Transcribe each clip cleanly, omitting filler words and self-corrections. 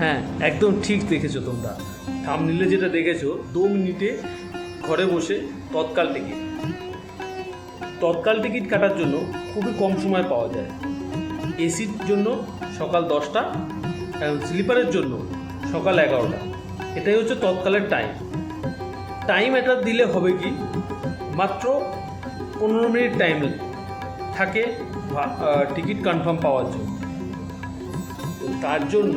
হ্যাঁ, একদম ঠিক দেখেছো তোমরা। থাম্বনেইলে যেটা দেখেছো 2 মিনিটে ঘরে বসে তৎকাল টিকিট। তৎকাল টিকিট কাটার জন্য খুবই কম সময় পাওয়া যায়। এসির জন্য সকাল 10টা, স্লিপারের জন্য সকাল 11টা। এটাই হচ্ছে তৎকালের টাইম এটা দিলে হবে কি, মাত্র 15 মিনিট টাইম থাকে টিকিট কনফার্ম পাওয়ার জন্য। তো তার জন্য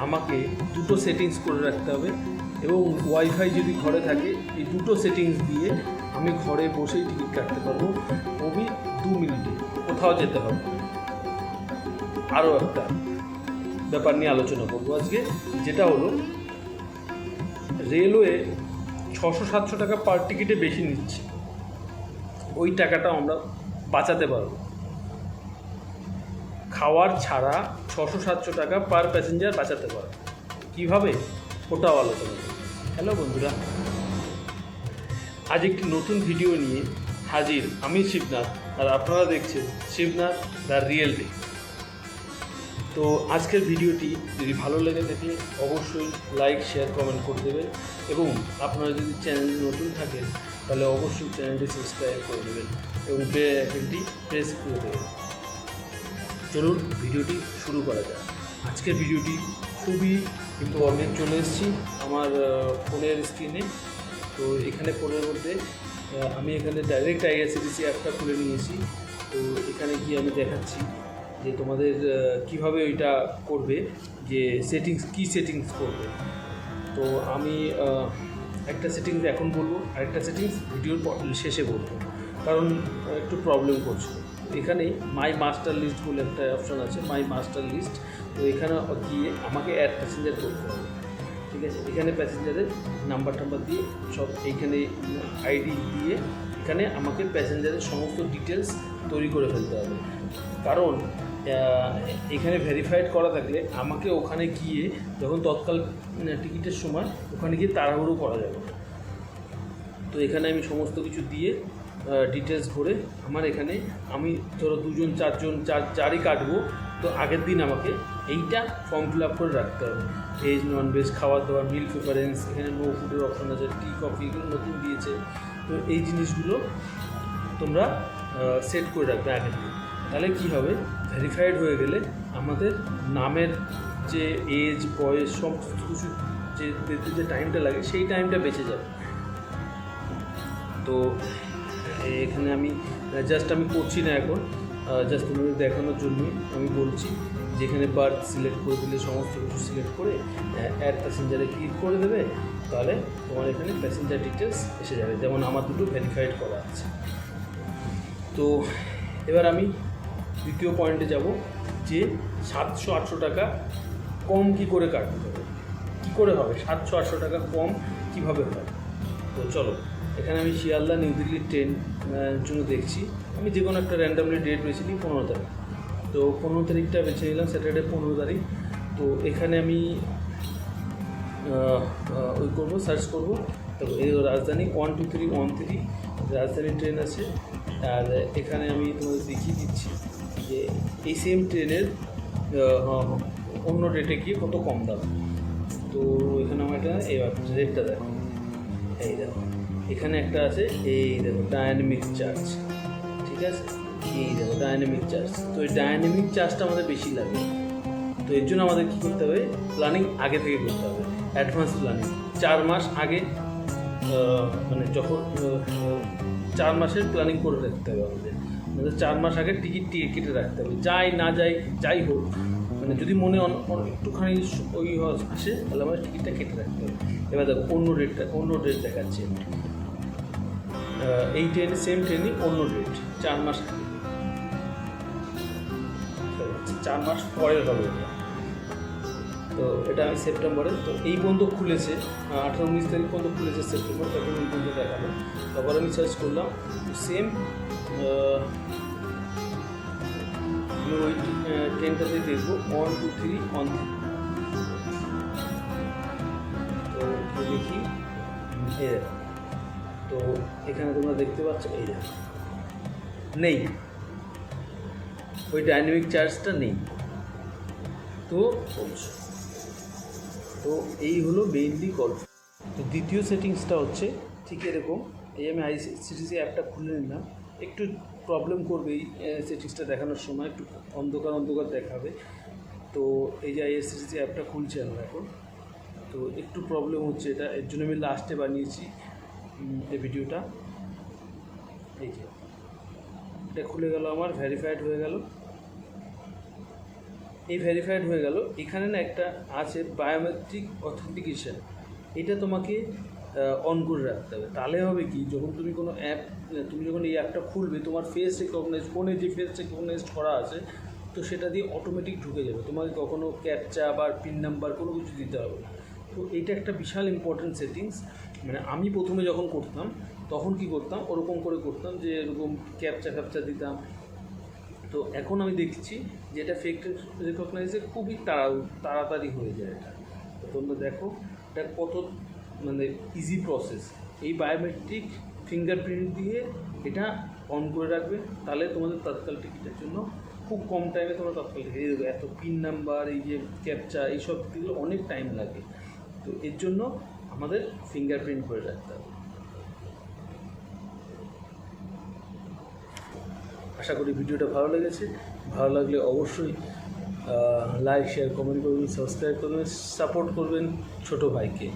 আমাকে দুটো সেটিংস করে রাখতে হবে, এবং ওয়াইফাই যদি ঘরে থাকে এই দুটো সেটিংস দিয়ে আমি ঘরে বসেই টিকিট কাটতে পারবো, ওই 2 মিনিটে। কোথাও যেতে হবে। আরও একটা ব্যাপার নিয়ে আলোচনা করবো আজকে, যেটা হলো রেলওয়ে 600-700 টাকা পার টিকিটে বেশি নিচ্ছে। ওই টাকাটা আমরা বাঁচাতে পারবো। খাওয়ার ছাড়া 600-700 টাকা পার প্যাসেঞ্জার বাঁচাতে পারবো। কীভাবে, ওটাও আলোচনা করবো। হ্যালো বন্ধুরা, আজ একটি নতুন ভিডিও নিয়ে হাজির আমি শিবনাথ, আর আপনারা দেখছেন শিবনাথ দ্য রিয়েল ডে। তো আজকের ভিডিওটি যদি ভালো লেগে থাকে অবশ্যই লাইক, শেয়ার, কমেন্ট করে দেবেন, এবং আপনারা যদি চ্যানেল নতুন থাকেন তাহলে অবশ্যই চ্যানেলটি সাবস্ক্রাইব করে দেবেন এবং বেল আইকনটি প্রেস করে দেবেন। চলুন ভিডিওটি শুরু করা যাক। আজকের ভিডিওটি খুবই ইম্পর্টেন্ট। চলে এসেছি আমার ফোনের স্ক্রিনে। তো এখানে ফোনের মধ্যে আমি এখানে ডাইরেক্ট আইআরসিটিসি অ্যাপটা খুলে নিয়েছি। তো এখানে গিয়ে আমি দেখাচ্ছি যে তোমাদের কিভাবে ওইটা করবে, যে সেটিংস করবে। তো আমি একটা সেটিংস এখন বলবো, আরেকটা সেটিংস ভিডিওর শেষে বলবো, কারণ একটু প্রবলেম করছে। এখানে মাই মাস্টার লিস্ট বলে একটা অপশান আছে, মাই মাস্টার লিস্ট। তো এখানে গিয়ে আমাকে অ্যাড প্যাসেঞ্জার করতে হবে। ঠিক আছে, এখানে প্যাসেঞ্জারের নাম্বার দিয়ে সব এইখানে আইডি দিয়ে এখানে আমাকে প্যাসেঞ্জারের সমস্ত ডিটেলস তৈরি করে ফেলতে হবে। কারণ এখানে ভেরিফাইড করা থাকলে আমাকে ওখানে গিয়ে যখন তৎকাল টিকিটের সময় ওখানে গিয়ে তাড়াহুড়ো করা যাবে। তো এখানে আমি সমস্ত কিছু দিয়ে ডিটেলস ভরে আমার এখানে আমি ধরো 2জন 4জন যারই কাটবো, তো আগের দিন আমাকে এইটা ফর্ম ফিল আপ করে রাখতে হবে। ভেজ, নন ভেজ, খাওয়া দাওয়া, মিল প্রিফারেন্স, এখানে নো ফুডের অপশান আছে, টি, কফি, এগুলো নতুন দিয়েছে। তো এই জিনিসগুলো তোমরা সেট করে রাখবে আগের দিন। তাহলে কী হবে, ভেরিফাইড হয়ে গেলে আমাদের নামের যে এজ, বয়স, সমস্ত কিছু যে টাইমটা লাগে সেই টাইমটা বেঁচে যাবে। তো এখানে আমি আমি করছি না এখন, জাস্ট তোমাদের দেখানোর জন্যই আমি বলছি। যেখানে বার্থ সিলেক্ট করে দিলে সমস্ত কিছু সিলেক্ট করে অ্যাড প্যাসেঞ্জারে ক্লিক করে দেবে, তাহলে তোমার এখানে প্যাসেঞ্জার ডিটেলস এসে যাবে। যেমন আমার দুটো ভেরিফাইড করা আছে। তো এবার আমি দ্বিতীয় পয়েন্টে যাব, যে 700-800 টাকা কম কী করে কাটতে হবে, কী করে হবে 700-800 টাকা কম কীভাবে হয়। তো চলো, এখানে আমি শিয়ালদা নিউ দিল্লির ট্রেন জন্য দেখছি। আমি যে কোনো একটা র্যান্ডামলি ডেট বেছে নিই, 15 তারিখ। তো 15 তারিখটা বেছে নিলাম, স্যাটারডে 15 তারিখ। তো এখানে আমি ওই করবো, সার্চ করবো। তো এই রাজধানী 12313 রাজধানী ট্রেন আছে। আর এখানে আমি তোমাদের দেখিয়ে দিচ্ছি যে এই সেম ট্রেনের অন্য ডেটে গিয়ে কত কম দাম। তো এখানে আমার এটা এবার রেটটা দেখো, এই দেখো এখানে একটা আছে, এই দেখো ডায়নামিক চার্জ। ঠিক আছে, এই দেখো ডায়নামিক চার্জ। তো এই ডায়নামিক চার্জটা আমাদের বেশি লাগে। তো এর জন্য আমাদের কী করতে হবে, প্ল্যানিং আগে থেকে করতে হবে, অ্যাডভান্স প্ল্যানিং। 4 মাস আগে, মানে যখন 4 মাসের প্ল্যানিং করে রাখতে হবে আমাদের। 4 মাস আগে টিকিট কেটে রাখতে হবে। যাই হোক, মানে যদি মনে একটুখানি ওই আসে তাহলে আমাদের টিকিটটা কেটে রাখতে হবে। এবার দেখো অন্য ডেট দেখাচ্ছে, এই ট্রেনে সেম ট্রেনই অন্য ডেট 4 মাস আগে, 4 মাস পরের হবে এটা। তো এটা আমি সেপ্টেম্বরে, তো এই পর্যন্ত খুলেছে 18-19 তারিখ পর্যন্ত খুলেছে সেপ্টেম্বর, তখন এই পর্যন্ত দেখালো। তারপর আমি সার্চ করলাম সেম ওই ট্রেনটাতে দেখবো 12313। তো দেখি, এই দেখো, তো এখানে তোমরা দেখতে পাচ্ছ, এই দেখো নেই, ওই ডাইনামিক চার্জটা নেই। তো তো এই হলো মেইনলি গল্প। তো দ্বিতীয় সেটিংসটা হচ্ছে ঠিক এরকম, এই আমি আইসিটিসি অ্যাপটা খুলে নিলাম, একটু প্রবলেম করবে এই সেটিংসটা দেখানোর সময়, একটু অন্ধকার অন্ধকার দেখাবে। তো এই যে আইসিটিসি অ্যাপটা খুলছে আমার এখন, তো একটু প্রবলেম হচ্ছে, এটা এর জন্য আমি লাস্টে বানিয়েছি এই ভিডিওটা। এই যে এটা খুলে গেল, আমার ভেরিফাইড হয়ে গেল। এই ভেরিফাইড হয়ে গেল, এখানে না একটা আছে বায়োমেট্রিক অথেন্টিকেশন, এটা তোমাকে অন করে রাখতে হবে। তাহলে হবে কি, যখন তুমি কোনো অ্যাপ, তুমি যখন এই অ্যাপটা খুলবে, তোমার ফেস রিকগনাইজ, ফোনে যে ফেস রিকগনাইজ করা আছে, তো সেটা দিয়ে অটোমেটিক ঢুকে যাবে, তোমাকে কখনো ক্যাপচা বা পিন নাম্বার কোনো কিছু দিতে হবে না। তো এইটা একটা বিশাল ইম্পর্টেন্ট সেটিংস। মানে আমি প্রথমে যখন করতাম তখন কি করতাম, ওরকম করে করতাম যে এরকম ক্যাপচা দিতাম। তো এখন আমি দেখছি যে এটা ফেক রিকগনাইজে খুবই তাড়াতাড়ি হয়ে যায় এটা। তো তোমরা দেখো এটা কত মানে ইজি প্রসেস। এই বায়োমেট্রিক ফিঙ্গারপ্রিন্ট দিয়ে এটা অন করে রাখবে, তাহলে তোমাদের তৎকাল টিকিটের জন্য খুব কম টাইমে তোমরা তৎকাল টিকিট, এত পিন নাম্বার, এই যে ক্যাপচা, এইসব দিকে অনেক টাইম লাগে। তো এর জন্য আমাদের ফিঙ্গারপ্রিন্ট করে রাখতে হবে। আশা করি ভিডিওটা ভালো লেগেছে। ভালো লাগলে অবশ্যই লাইক, শেয়ার, কমেন্ট করবেন, সাবস্ক্রাইব করবেন, সাপোর্ট করবেন ছোটো ভাইকে।